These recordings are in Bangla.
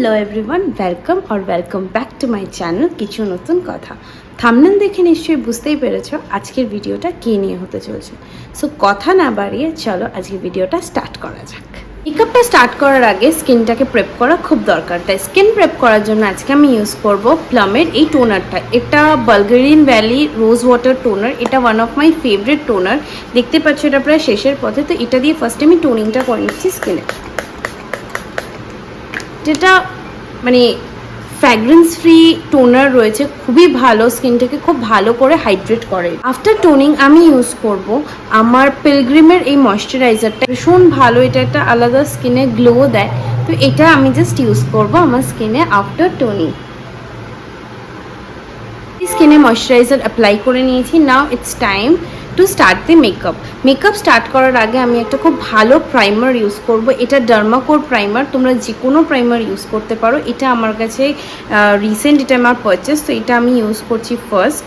हेलो एवरीवन वेलकम और welcome back to my channel किछु नतून कथा थामनेल देखे निश्चयই বুঝতেই পেরেছো আজকের ভিডিওটা কি নিয়ে হতে চলেছে সো কথা না বাড়িয়ে চলো আজকের ভিডিওটা স্টার্ট করা যাক। মেকআপটা স্টার্ট করার আগে স্কিনটাকে প্রেপ করা খুব দরকার, তাই স্কিন প্রেপ করার জন্য আজকে আমি ইউজ করব প্লামের এই টোনারটা। এটা বালগেরিয়ান ভ্যালি রোজ ওয়াটার টোনার, এটা one of my favourite toner. দেখতে পাচ্ছ এটা প্রায় শেষের পথে, তো এটা দিয়ে ফার্স্ট আমি টোনিংটা করে নিচ্ছি স্কিনে। যেটা মানে ফ্র্যাগ্রেন্স ফ্রি টোনার রয়েছে, খুবই ভালো, স্কিনটাকে খুব ভালো করে হাইড্রেট করে। আফটার টোনিং আমি ইউজ করব আমার পিলগ্রিমের এই ময়শ্চারাইজারটা, ভীষণ ভালো, এটা একটা আলাদা স্কিনে গ্লো দেয়। তো এটা আমি জাস্ট ইউজ করব আমার স্কিনে আফটার টোনিং। স্কিনে ময়শ্চারাইজার অ্যাপ্লাই করে নিয়েছি, now it's time to start the makeup. Makeup start করার আগে আমি একটা খুব ভালো প্রাইমার ইউজ করব। এটা ডার্মাকোর প্রাইমার, তোমরা যে কোনো প্রাইমার ইউজ করতে পারো। এটা আমার কাছে রিসেন্ট, এটা আমার পারচেস, তো এটা আমি ইউজ করছি ফার্স্ট।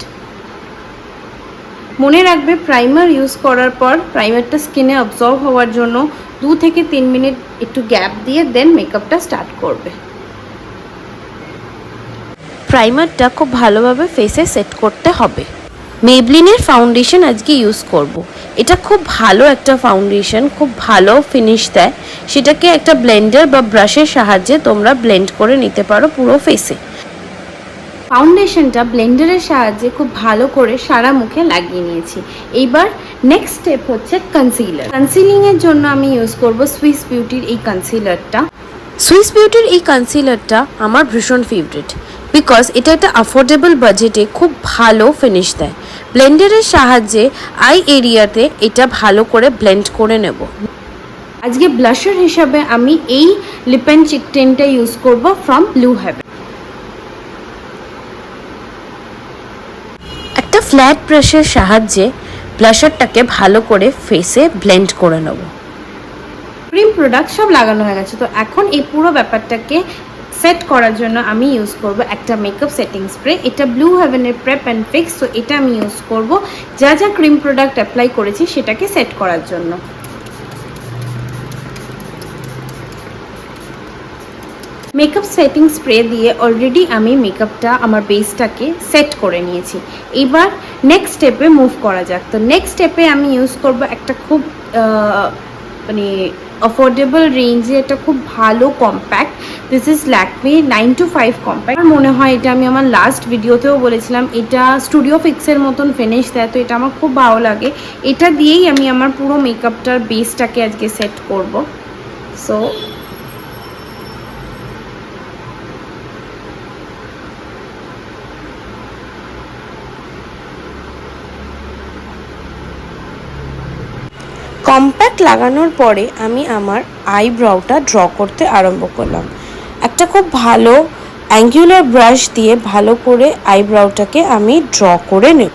মনে রাখবে প্রাইমার ইউজ করার পর প্রাইমারটা স্কিনে অবজর্ভ হওয়ার জন্য 2 থেকে 3 মিনিট একটু গ্যাপ দিয়ে দেন মেকআপটা স্টার্ট করবে। প্রাইমারটা খুব ভালোভাবে ফেসে সেট করতে হবে। মেবলিনের ফাউন্ডেশন আজকে ইউজ করব। এটা খুব ভালো একটা ফাউন্ডেশন, খুব ভালো ফিনিশ দেয়। সেটাকে একটা ব্লেন্ডার বা ব্রাশের সাহায্যে তোমরা ব্লেন্ড করে নিতে পারো পুরো ফেসে। ফাউন্ডেশনটা ব্লেন্ডারের সাহায্যে খুব ভালো করে সারা মুখে লাগিয়ে নিয়েছি। এইবার নেক্সট স্টেপ হচ্ছে কনসিলার। কনসিলিংয়ের জন্য আমি ইউজ করব সুইস বিউটির এই কনসিলারটা। সুইস বিউটির এই কনসিলারটা আমার ভীষণ ফেভারিট, বিকজ এটা একটা অ্যাফোর্ডেবল বাজেটে খুব ভালো ফিনিশ দেয়। ব্লেন্ডারের সাহায্যে আই এরিয়াতে এটা ভালো করে ব্লেন্ড করে নেব। আজকে ব্লাশার হিসাবে আমি এই লিপ অ্যান্ড চিক টিনটা ইউজ করব ফ্রম ব্লু হেভেন। একটা ফ্ল্যাট ব্রাশের সাহায্যে ব্লাশারটাকে ভালো করে ফেসে ব্লেন্ড করে নেব। ক্রিম প্রোডাক্ট সব লাগানো হয়ে গেছে, তো এখন এই পুরো ব্যাপারটাকে সেট করার জন্য আমি ইউজ করব একটা মেকআপ সেটিং স্প্রে। এটা ব্লু হেভেনের প্রেপ অ্যান্ড ফিক্স, তো এটা আমি ইউজ করব যা যা ক্রিম প্রোডাক্ট অ্যাপ্লাই করেছি সেটাকে সেট করার জন্য। মেকআপ সেটিং স্প্রে দিয়ে অলরেডি আমি মেকআপটা আমার বেসটাকে সেট করে নিয়েছি। এবার নেক্সট স্টেপে মুভ করা যাক। তো নেক্সট স্টেপে আমি ইউজ করব একটা খুব মানে অ্যাফোর্ডেবল রেঞ্জে একটা খুব ভালো compact. This is Lakme 925 compact. আমার মনে হয় এটা আমি আমার লাস্ট ভিডিওতেও বলেছিলাম, এটা স্টুডিও ফিক্সের মতন ফিনিশ দেয়, তো এটা আমার খুব ভালো লাগে। এটা দিয়েই আমি আমার পুরো মেকআপটার বেসটাকে আজকে সেট করব। সো কম্প্যাক্ট লাগানোর পরে আমি আমার আইব্রাউটা ড্র করতে আরম্ভ করলাম। একটা খুব ভালো অ্যাঙ্গুলার ব্রাশ দিয়ে ভালো করে আইব্রাউটাকে আমি ড্র করে নেব।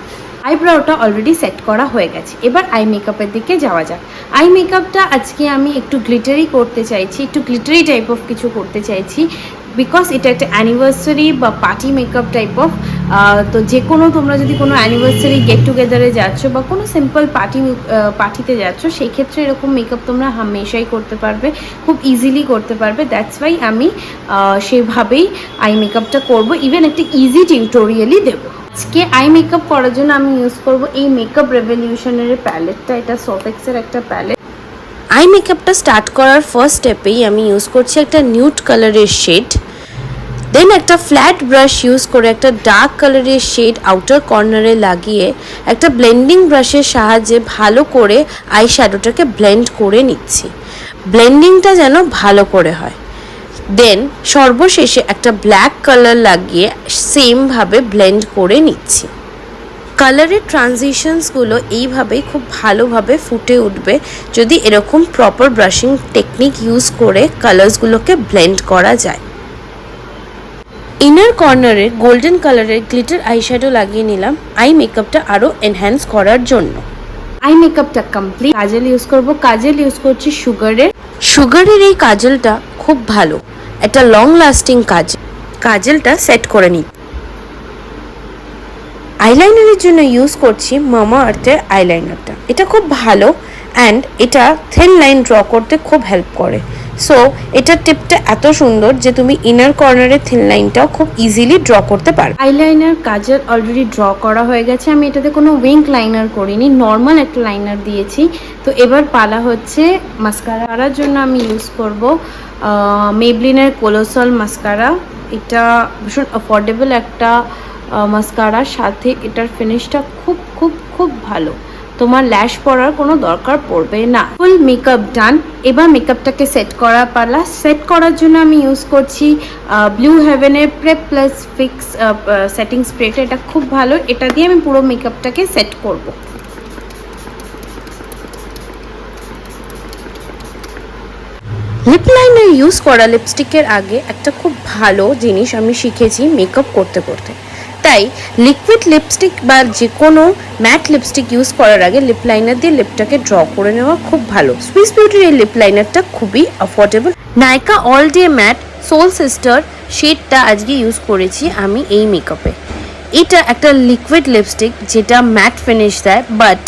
আইব্রাউটা অলরেডি সেট করা হয়ে গেছে, এবার আই মেকআপের দিকে যাওয়া যাক। আই মেকআপটা আজকে আমি একটু গ্লিটারি করতে চাইছি, একটু গ্লিটারি টাইপ অফ কিছু করতে চাইছি, বিকজ এটা একটা অ্যানিভার্সারি বা পার্টি মেকআপ টাইপ অফ। তো যে কোনো তোমরা যদি কোনো অ্যানিভার্সারি গেট টুগেদারে যাচ্ছ বা কোনো সিম্পল পার্টিতে যাচ্ছ, সেই ক্ষেত্রে এরকম মেকআপ তোমরা হামেশাই করতে পারবে, খুব ইজিলি করতে পারবে। দ্যাটস ওয়াই আমি সেভাবেই আই মেকআপটা করবো, ইভেন একটা ইজি টিউটোরিয়ালই দেবো। আজকে আই মেকআপ করার জন্য আমি ইউজ করব এই মেকআপ রেভলিউশনের প্যালেটটা। এটা সফেক্সের একটা প্যালেট। আই মেকআপটা স্টার্ট করার ফার্স্ট স্টেপেই আমি ইউজ করছি একটা নিউড কালারের শেড। দেন একটা ফ্ল্যাট ব্রাশ ইউজ করে একটা ডার্ক কালারের শেড আউটার কর্নারে লাগিয়ে একটা ব্লেন্ডিং ব্রাশের সাহায্যে ভালো করে আই শ্যাডোটাকে ব্লেন্ড করে নিচ্ছি। ব্লেন্ডিংটা যেন ভালো করে হয়। দেন সর্বশেষে একটা ব্ল্যাক কালার লাগিয়ে সেমভাবে ব্লেন্ড করে নিচ্ছি। কালারের ট্রানজিশনসগুলো এইভাবেই খুব ভালোভাবে ফুটে উঠবে যদি এরকম প্রপার ব্রাশিং টেকনিক ইউজ করে কালার্সগুলোকে ব্লেন্ড করা যায়। ইনার কর্নারে গোল্ডেন কালারের গ্লিটার আইশ্যাডো লাগিয়ে নিলাম আই মেকআপটা আরও এনহ্যান্স করার জন্য। আই মেকআপটা কমপ্লিট। কাজল ইউজ করব, কাজল ইউজ করছি সুগারের এই কাজলটা খুব ভালো, একটা লং লাস্টিং কাজলটা সেট করে নিই। আইলাইনারের জন্য ইউজ করছি মামা আর্থের আইলাইনারটা। এটা খুব ভালো অ্যান্ড এটা থিন লাইন ড্র করতে খুব হেল্প করে। সো এটার টিপটা এত সুন্দর যে তুমি ইনার কর্নারের থিন লাইনটাও খুব ইজিলি ড্র করতে পারো। আইলাইনার কাজল অলরেডি ড্র করা হয়ে গেছে। আমি এটাতে কোনো উইঙ্ক লাইনার করিনি, নর্মাল একটা লাইনার দিয়েছি। তো এবার পালা হচ্ছে মাস্কারা করার জন্য আমি ইউজ করব মেবলিনের কোলোসল মাস্কারা। এটা ভীষণ অ্যাফোর্ডেবল একটা মাস্কারার সাথে এটার ফিনিশটা খুব খুব খুব ভালো, তোমার ল্যাশ পরার কোনো দরকার পড়বে না। ফুল মেকআপ ডান, এবার মেকআপটাকে সেট করা পালা। সেট করার জন্য আমি ইউজ করছি ব্লু হেভেনের প্রেপ প্লাস ফিক্স সেটিং স্প্রেটা। এটা খুব ভালো, এটা দিয়ে আমি পুরো মেকআপটাকে সেট করব। লিপ লাইনার ইউজ করা লিপস্টিকের আগে একটা খুব ভালো জিনিস আমি শিখেছি মেকআপ করতে করতে। তাই লিকুইড লিপস্টিক বা যে কোনো ম্যাট লিপস্টিক ইউজ করার আগে লিপ লাইনার দিয়ে লিপটাকে ড্র করে নেওয়া খুব ভালো। সুইস বিউটির এই লিপ লাইনারটা খুবই affordable. Nykaa all day matte soul sister শেডটা আজকে ইউজ করেছি আমি এই মেকআপে। এটা একটা লিকুইড লিপস্টিক যেটা ম্যাট ফিনিশ দেয়, বাট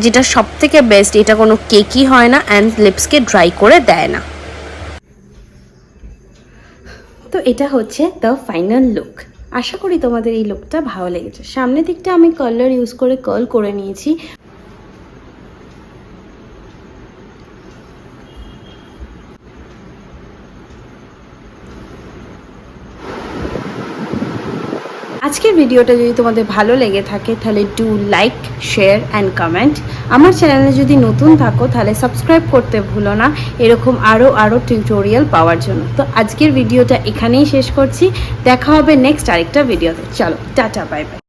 যেটা সব থেকে বেস্ট, এটা কোনো কেকই হয় না অ্যান্ড লিপসকে ড্রাই করে দেয় না। তো এটা হচ্ছে দ্য ফাইনাল লুক। আশা করি তোমাদের এই লুকটা ভালো লেগেছে। সামনের দিকটা আমি কালার ইউজ করে কার্ল করে নিয়েছি। আজকের ভিডিওটা যদি তোমাদের ভালো লেগে থাকে তাহলে do like, share and comment. আমার চ্যানেলে যদি নতুন থাকো তাহলে সাবস্ক্রাইব করতে ভুলো না এরকম আরও টিউটোরিয়াল পাওয়ার জন্য। তো আজকের ভিডিওটা এখানেই শেষ করছি, দেখা হবে নেক্সট আরেকটা ভিডিওতে। চলো টাটা, বাই বাই।